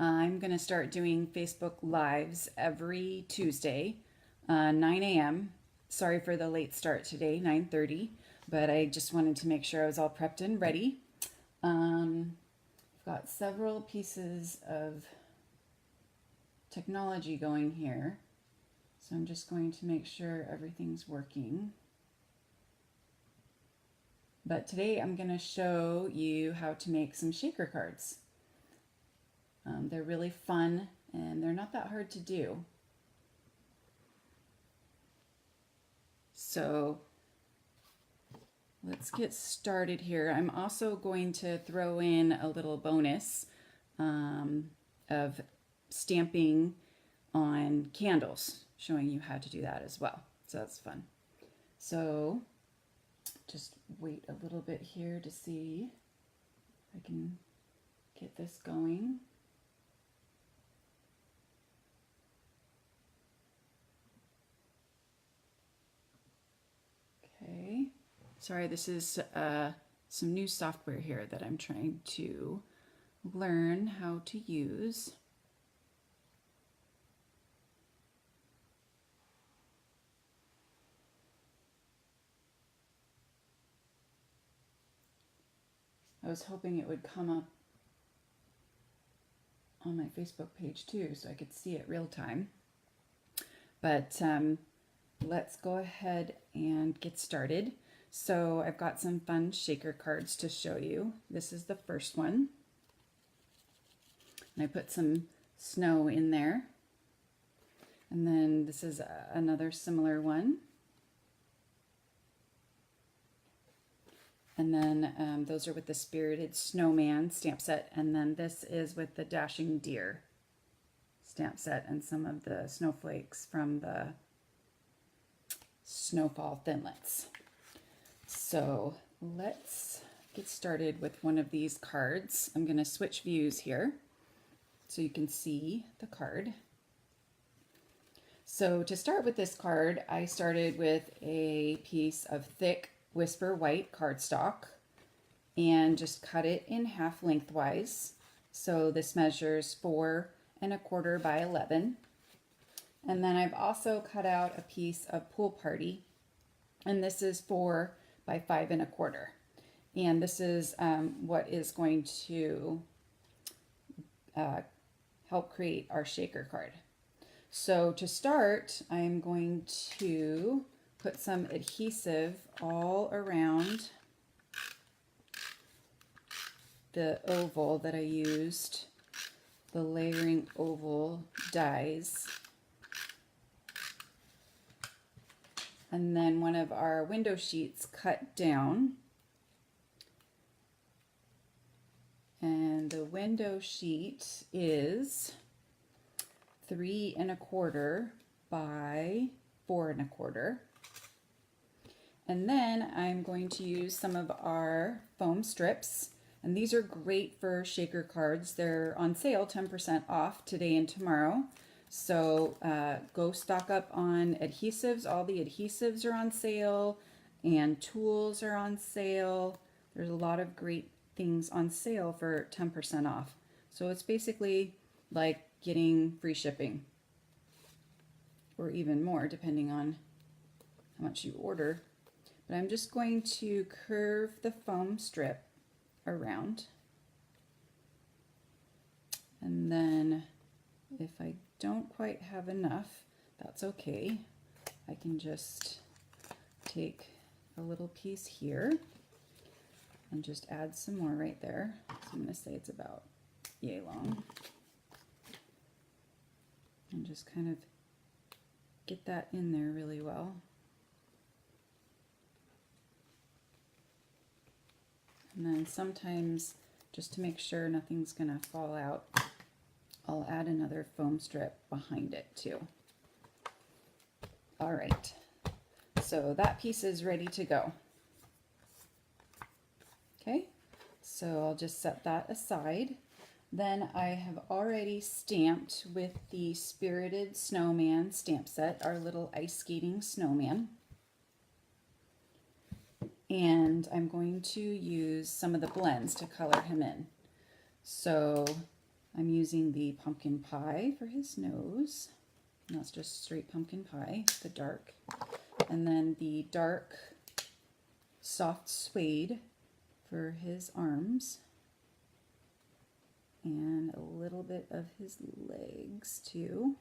I'm going to start doing Facebook Lives every Tuesday, 9 a.m. Sorry for the late start today, 9:30, but I just wanted to make sure I was all prepped and ready. I've got several pieces of technology going here, so I'm just going to make sure everything's working. But today I'm going to show you how to make some shaker cards. They're really fun and they're not that hard to do. So let's get started here. I'm also going to throw in a little bonus of stamping on candles, showing you how to do that as well. So that's fun. So just wait a little bit here to see if I can get this going. Okay, sorry, this is some new software here that I'm trying to learn how to use. I was hoping it would come up on my Facebook page too, so I could see it real time. But let's go ahead and get started. So I've got some fun shaker cards to show you. This is the first one. And I put some snow in there. And then this is another similar one. And then those are with the Spirited Snowman stamp set. And then this is with the Dashing Deer stamp set and some of the snowflakes from the Snowfall Thinlits. So let's get started with one of these cards. I'm going to switch views here so you can see the card. So to start with this card, I started with a piece of thick Whisper White cardstock and just cut it in half lengthwise. So this measures 4 1/4 by 11. And then I've also cut out a piece of Pool Party, and this is 4 by 5 1/4. And this is what is going to help create our shaker card. So to start, I'm going to put some adhesive all around the oval that I used, the layering oval dies. And then one of our window sheets cut down. And the window sheet is 3 1/4 by 4 1/4. And then I'm going to use some of our foam strips. And these are great for shaker cards. They're on sale, 10% off today and tomorrow. So go stock up on adhesives. All the adhesives are on sale and tools are on sale. There's a lot of great things on sale for 10% off. So it's basically like getting free shipping or even more depending on how much you order. But I'm just going to curve the foam strip around. And then if I don't quite have enough, that's okay. I can just take a little piece here and just add some more right there. So I'm going to say it's about yay long. And just kind of get that in there really well. And then sometimes, just to make sure nothing's going to fall out, I'll add another foam strip behind it too. All right, so that piece is ready to go. Okay, so I'll just set that aside. Then I have already stamped with the Spirited Snowman stamp set, our little ice skating snowman. And I'm going to use some of the blends to color him in. So I'm using the pumpkin pie for his nose. And that's just straight pumpkin pie, the dark. And then the dark soft suede for his arms. And a little bit of his legs too.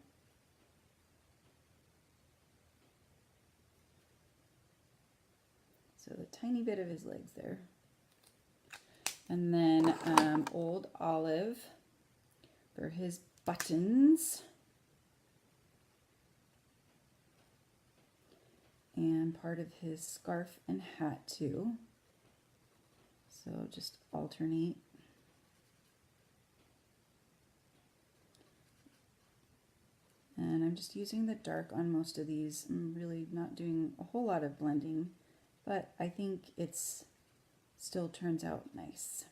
So a tiny bit of his legs there. And then old olive for his buttons. And part of his scarf and hat too. So just alternate. And I'm just using the dark on most of these. I'm really not doing a whole lot of blending, but I think it's still turns out nice.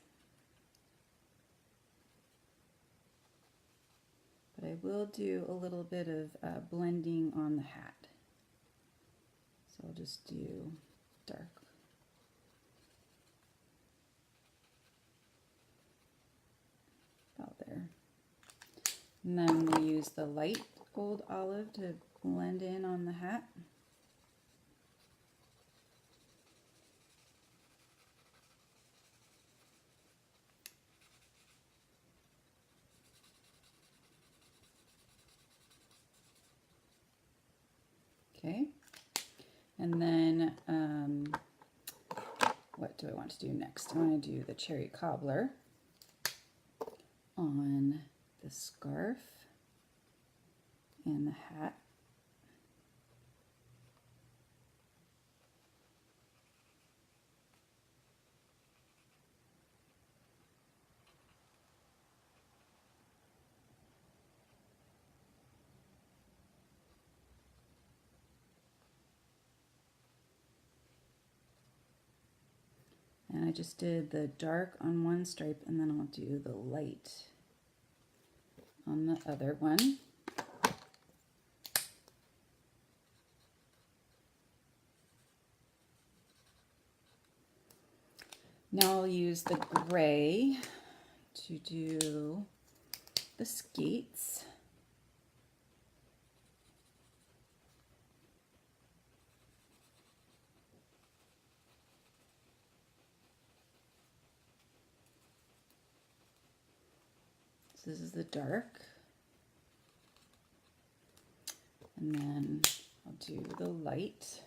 But I will do a little bit of blending on the hat. So I'll just do dark. About there. And then we'll use the light old olive to blend in on the hat. Okay, and then what do I want to do next? I want to do the cherry cobbler on the scarf and the hat. And I just did the dark on one stripe, and then I'll do the light on the other one. Now I'll use the gray to do the skates. So this is the dark. And then I'll do the light.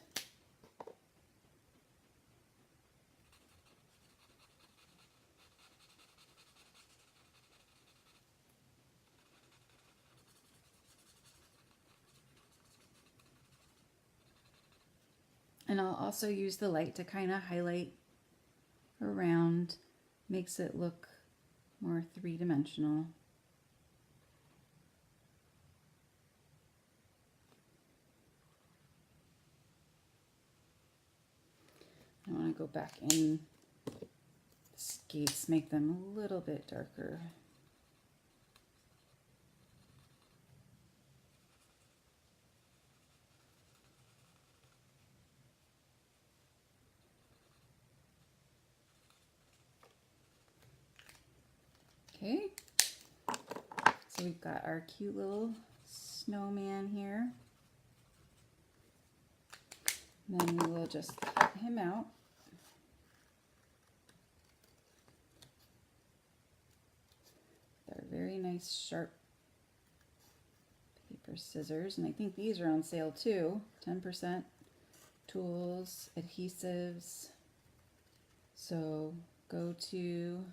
And I'll also use the light to kind of highlight around, makes it look more three-dimensional. I want to go back in the skates, make them a little bit darker. Okay, so we've got our cute little snowman here. And then we will just cut him out. They're very nice sharp paper scissors, and I think these are on sale too. 10% tools, adhesives. So go to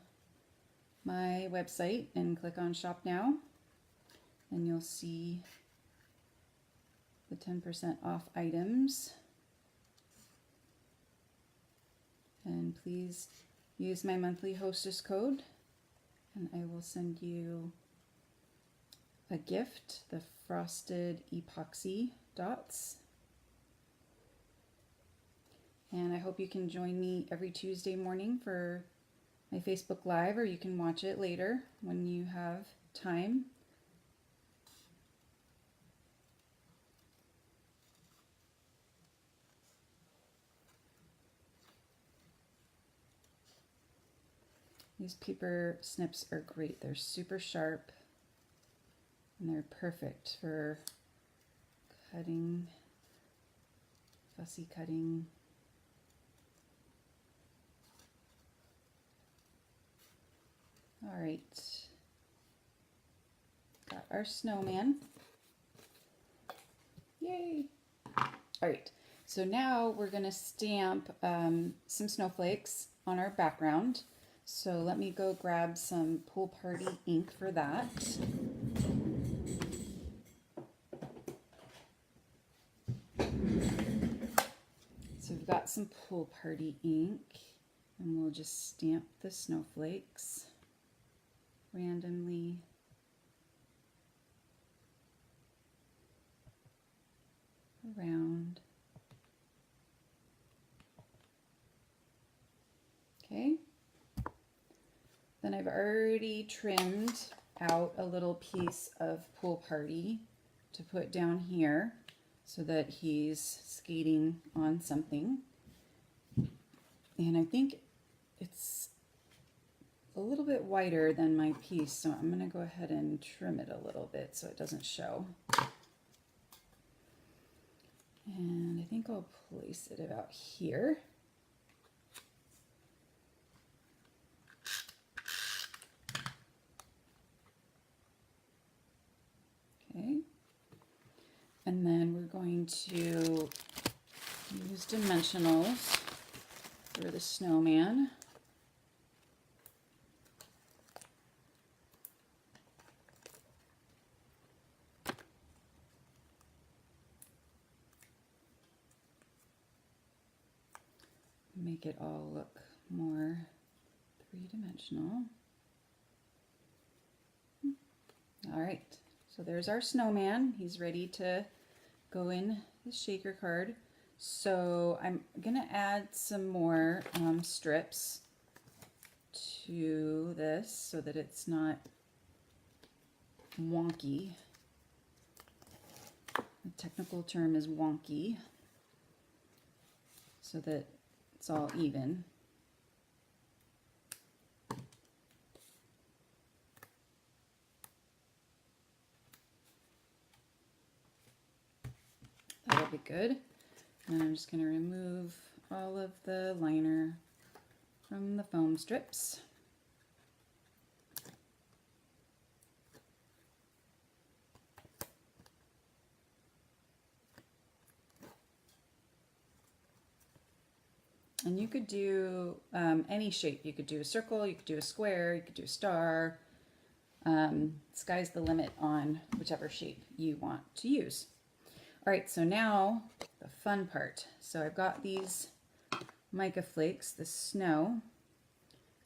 my website and click on Shop Now, and you'll see the 10% off items. And please use my monthly hostess code, and I will send you a gift, the frosted epoxy dots. And I hope you can join me every Tuesday morning for my Facebook Live, or you can watch it later when you have time. These paper snips are great. They're super sharp and they're perfect for cutting, fussy cutting. All right, got our snowman. Yay! All right, so now we're gonna stamp some snowflakes on our background. So let me go grab some Pool Party ink for that. So we've got some Pool Party ink, and we'll just stamp the snowflakes randomly. Around. Okay. Then I've already trimmed out a little piece of Pool Party to put down here so that he's skating on something. And I think it's a little bit wider than my piece, so I'm going to go ahead and trim it a little bit so it doesn't show. And I think I'll place it about here. Okay. And then we're going to use dimensionals for the snowman. Make it all look more three-dimensional. All right, so there's our snowman. He's ready to go in his shaker card. So I'm gonna add some more strips to this so that it's not wonky. The technical term is wonky, so that it's all even. That'll be good. And I'm just going to remove all of the liner from the foam strips. And you could do any shape. You could do a circle, you could do a square, you could do a star. Sky's the limit on whichever shape you want to use. All right, so now the fun part. So I've got these mica flakes, the snow.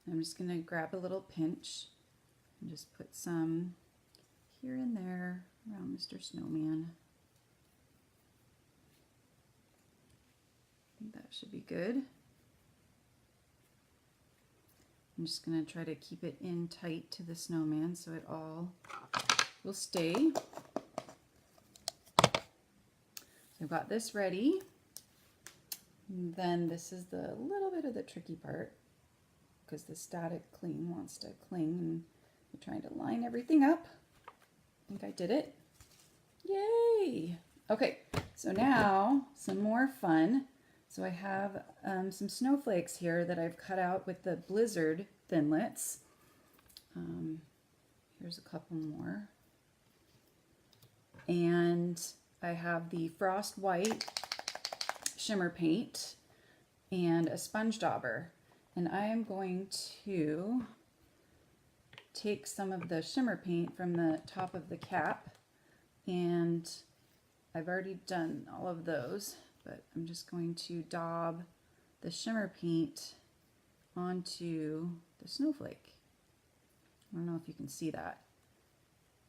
I'm just gonna grab a little pinch and just put some here and there around Mr. Snowman. I think that should be good. I'm just going to try to keep it in tight to the snowman so it all will stay. So I've got this ready. And then this is the little bit of the tricky part because the static cling wants to cling and we're trying to line everything up. I think I did it. Yay! Okay, so now some more fun. So I have some snowflakes here that I've cut out with the Blizzard Thinlits. Here's a couple more. And I have the Frost White shimmer paint and a sponge dauber. And I am going to take some of the shimmer paint from the top of the cap, and I've already done all of those, but I'm just going to daub the shimmer paint onto the snowflake. I don't know if you can see that.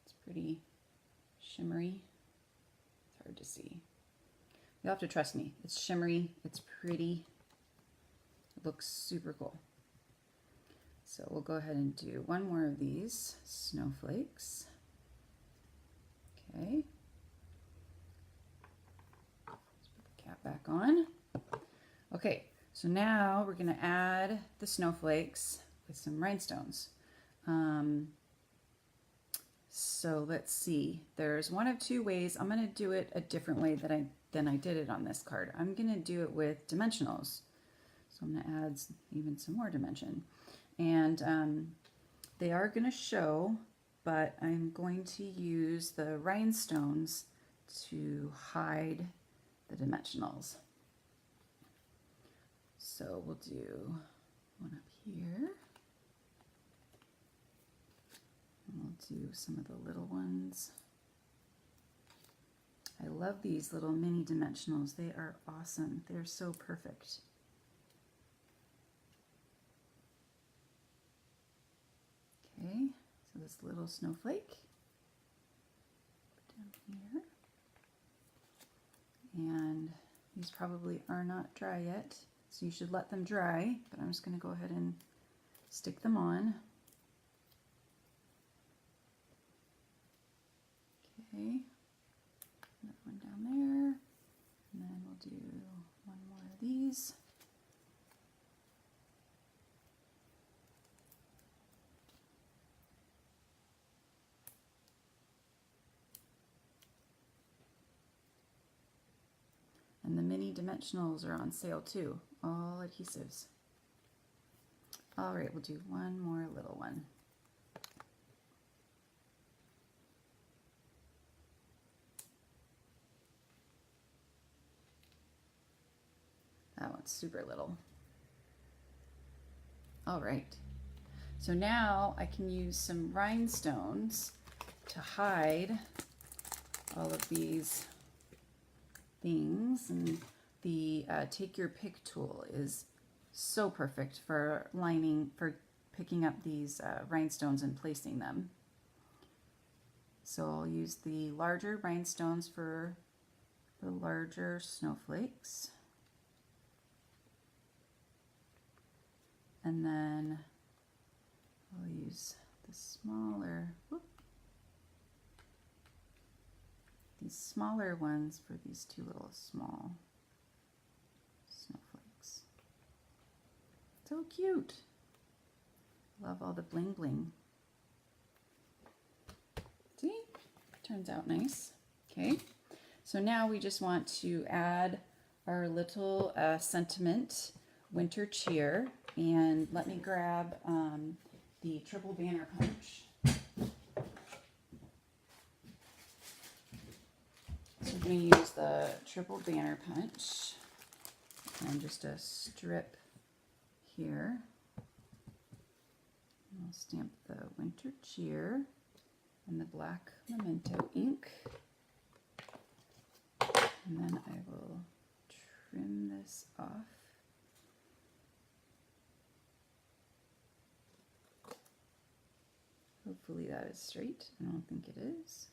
It's pretty shimmery. It's hard to see. You'll have to trust me. It's shimmery, it's pretty. It looks super cool. So we'll go ahead and do one more of these snowflakes. Okay. Let's put the cap back on. Okay, so now we're going to add the snowflakes with some rhinestones. So let's see. There's one of two ways. I'm going to do it a different way than I did it on this card. I'm going to do it with dimensionals. So I'm going to add even some more dimension. And they are going to show, but I'm going to use the rhinestones to hide the dimensionals. So we'll do one up here. And we'll do some of the little ones. I love these little mini dimensionals. They are awesome. They're so perfect. Okay, so this little snowflake down here. And these probably are not dry yet, so you should let them dry, but I'm just going to go ahead and stick them on. Okay, another one down there, and then we'll do one more of these. And the mini dimensionals are on sale too, all adhesives. All right, we'll do one more little one. That one's super little. All right, so now I can use some rhinestones to hide all of these things, and the take your pick tool is so perfect for picking up these rhinestones and placing them. So I'll use the larger rhinestones for the larger snowflakes, and then I'll use the smaller, these smaller ones for these two little small snowflakes. So cute. Love all the bling bling. See? Turns out nice. Okay. So now we just want to add our little sentiment winter cheer, and let me grab the triple banner punch. So I'm going to use the triple banner punch and just a strip here. And I'll stamp the winter cheer and the black memento ink. And then I will trim this off. Hopefully that is straight. I don't think it is.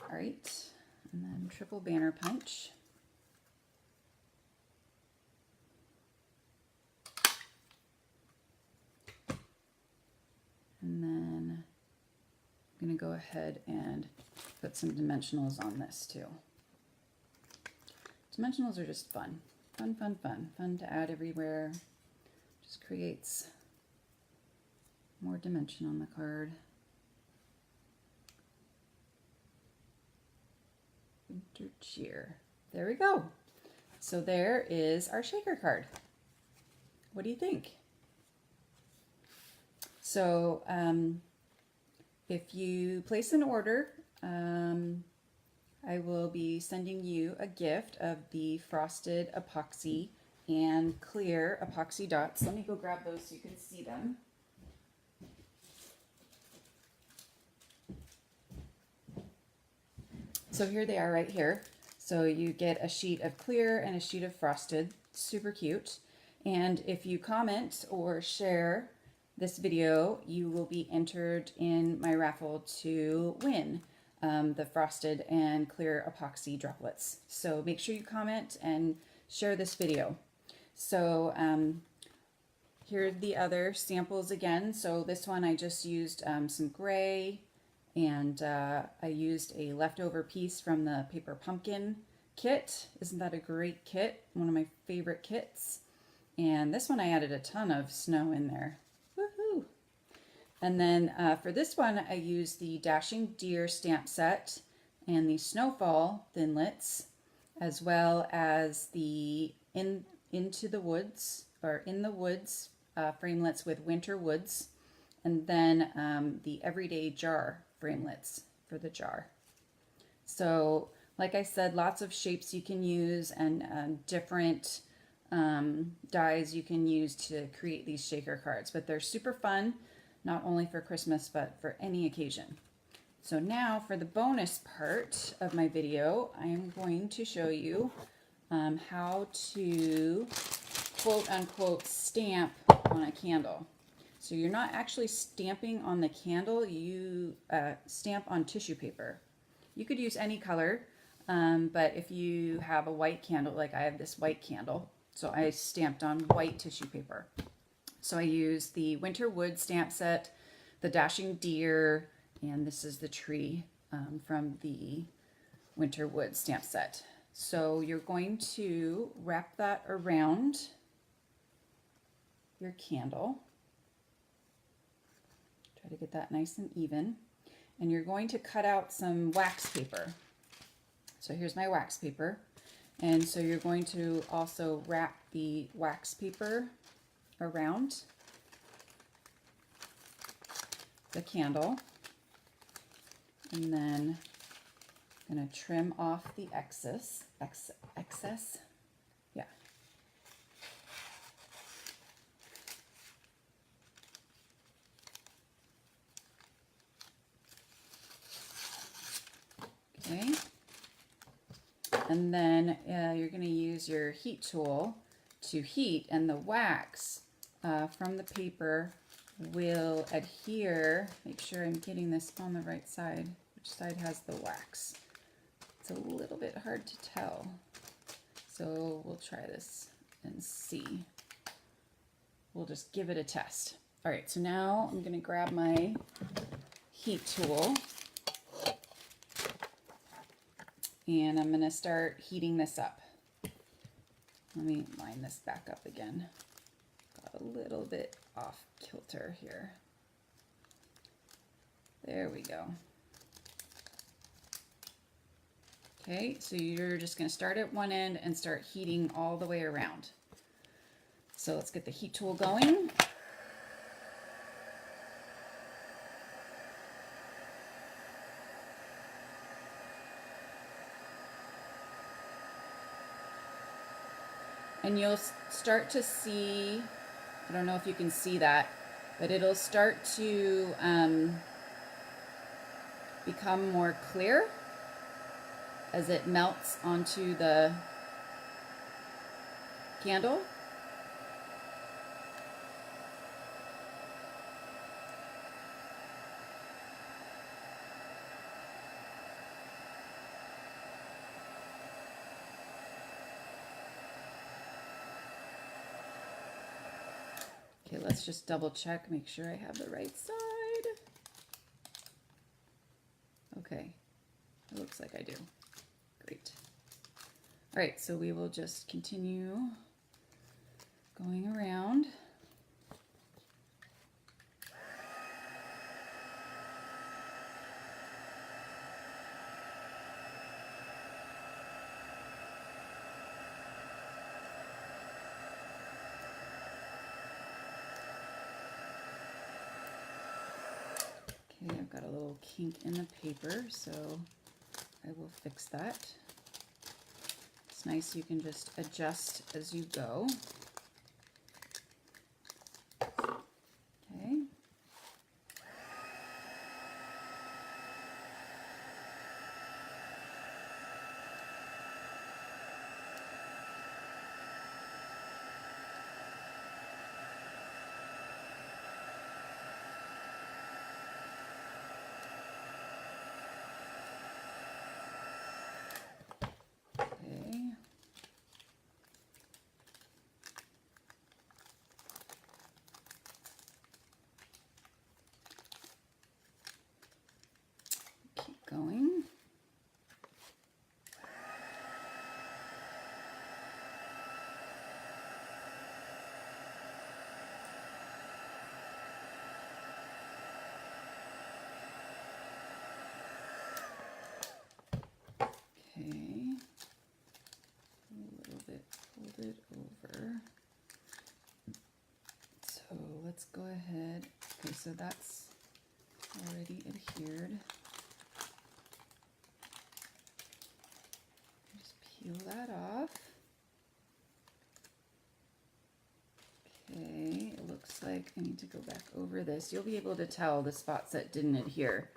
All right, and then triple banner punch. And then I'm going to go ahead and put some dimensionals on this too. Dimensionals are just fun. Fun, fun, fun. Fun to add everywhere. Just creates more dimension on the card. Winter cheer. There we go. So there is our shaker card. What do you think? So if you place an order, I will be sending you a gift of the frosted epoxy and clear epoxy dots. Let me go grab those so you can see them. So here they are right here. So you get a sheet of clear and a sheet of frosted, super cute. And if you comment or share this video, you will be entered in my raffle to win the frosted and clear epoxy droplets. So make sure you comment and share this video. So here are the other samples again. So this one I just used some gray, and I used a leftover piece from the Paper Pumpkin kit. Isn't that a great kit? One of my favorite kits. And this one I added a ton of snow in there. Woohoo! And then for this one I used the Dashing Deer stamp set and the Snowfall thinlits, as well as the Into the Woods, or In the Woods framelits with Winter Woods, and then the Everyday Jar framelits for the jar. So like I said, lots of shapes you can use, and different dies you can use to create these shaker cards, but they're super fun, not only for Christmas but for any occasion. So now for the bonus part of my video, I am going to show you how to quote unquote stamp on a candle. So you're not actually stamping on the candle, you stamp on tissue paper. You could use any color, but if you have a white candle, like I have this white candle, so I stamped on white tissue paper. So I used the Winter Wood stamp set, the Dashing Deer, and this is the tree from the Winter Wood stamp set. So you're going to wrap that around your candle. Try to get that nice and even. And you're going to cut out some wax paper. So here's my wax paper. And so you're going to also wrap the wax paper around the candle. And then I'm going to trim off the excess. Yeah. Okay. And then you're going to use your heat tool to heat, and the wax from the paper will adhere. Make sure I'm getting this on the right side. Which side has the wax? It's a little bit hard to tell. So we'll try this and see. We'll just give it a test. All right, so now I'm going to grab my heat tool. And I'm going to start heating this up. Let me line this back up again. Got a little bit off kilter here. There we go. Okay, so you're just going to start at one end and start heating all the way around. So let's get the heat tool going. And you'll start to see, I don't know if you can see that, but it'll start to become more clear as it melts onto the candle. Okay, let's just double check, make sure I have the right side. Okay, it looks like I do. Great. All right, so we will just continue going around. Okay, I've got a little kink in the paper, so I will fix that. It's nice, you can just adjust as you go. Okay. Okay. so that's already adhered. Just peel that off. Okay, it looks like I need to go back over this. You'll be able to tell the spots that didn't adhere.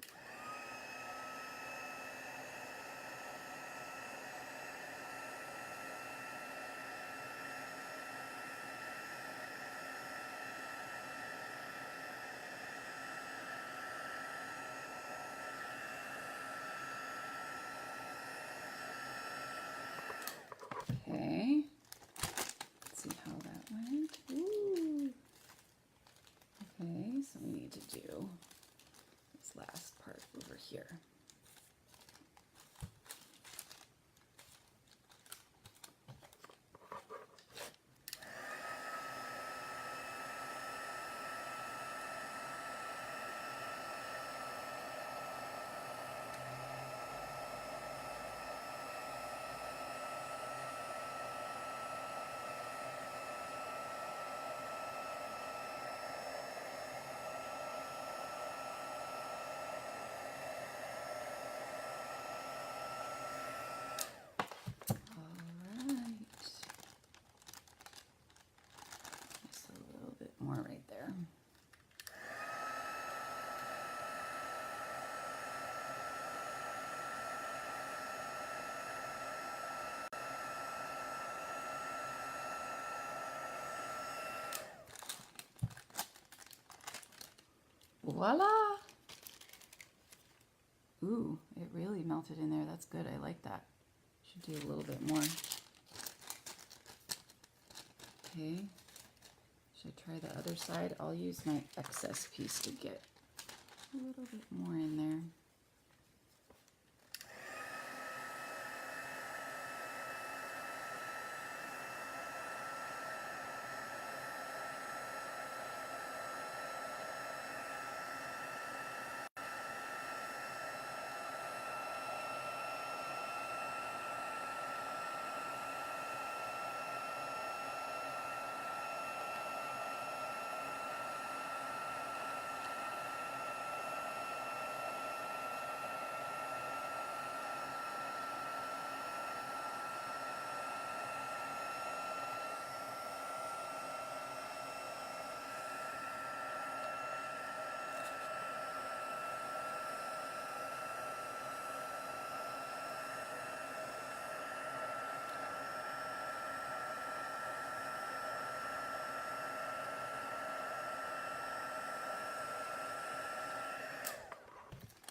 Okay, let's see how that went. Ooh. Okay, so we need to do this last part over here. More right there. Voila! Ooh, it really melted in there. That's good. I like that. Should do a little bit more. Okay. Should I try the other side? I'll use my excess piece to get a little bit more in there.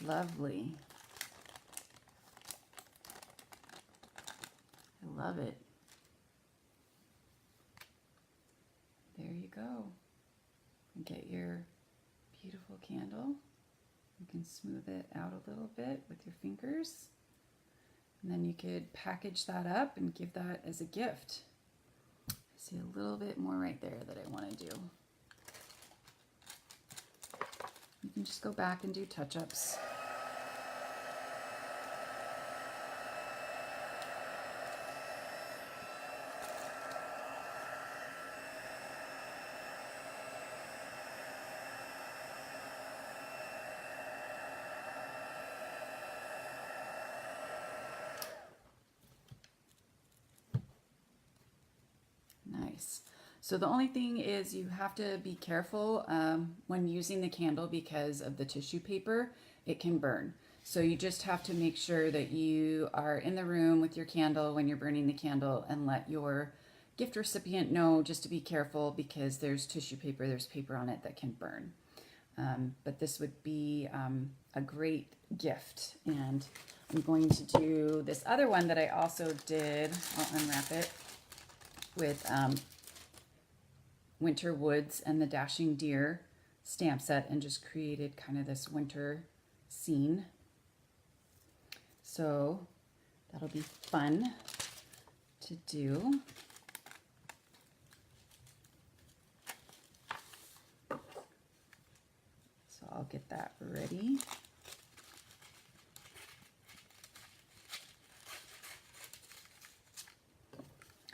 Lovely. I love it. There you go. Get your beautiful candle. You can smooth it out a little bit with your fingers. And then you could package that up and give that as a gift. I see a little bit more right there that I want to do. You can just go back and do touch-ups. Nice. So the only thing is you have to be careful when using the candle because of the tissue paper. It can burn. So you just have to make sure that you are in the room with your candle when you're burning the candle and let your gift recipient know just to be careful because there's tissue paper, there's paper on it that can burn. But this would be a great gift. And I'm going to do this other one that I also did. I'll unwrap it with Winter Woods and the Dashing Deer stamp set and just created kind of this winter scene. So that'll be fun to do. So I'll get that ready.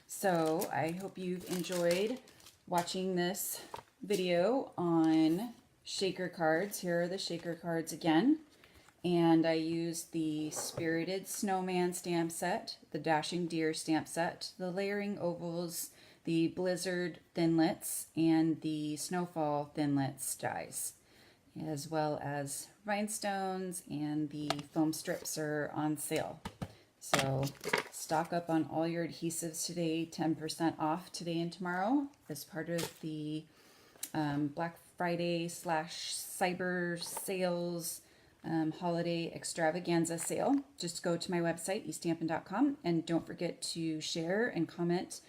So I hope you've enjoyed watching this video on shaker cards. Here are the shaker cards again. And I used the Spirited Snowman stamp set, the Dashing Deer stamp set, the Layering Ovals, the Blizzard Thinlits, and the Snowfall Thinlits dies, as well as rhinestones, and the foam strips are on sale. So stock up on all your adhesives today, 10% off today and tomorrow as part of the Black Friday / Cyber Sales holiday extravaganza sale. Just go to my website, eStampin.com, and don't forget to share and comment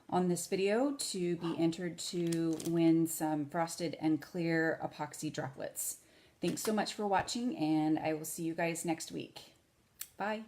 on this video to be entered to win some frosted and clear epoxy droplets. Thanks so much for watching, and I will see you guys next week. Bye.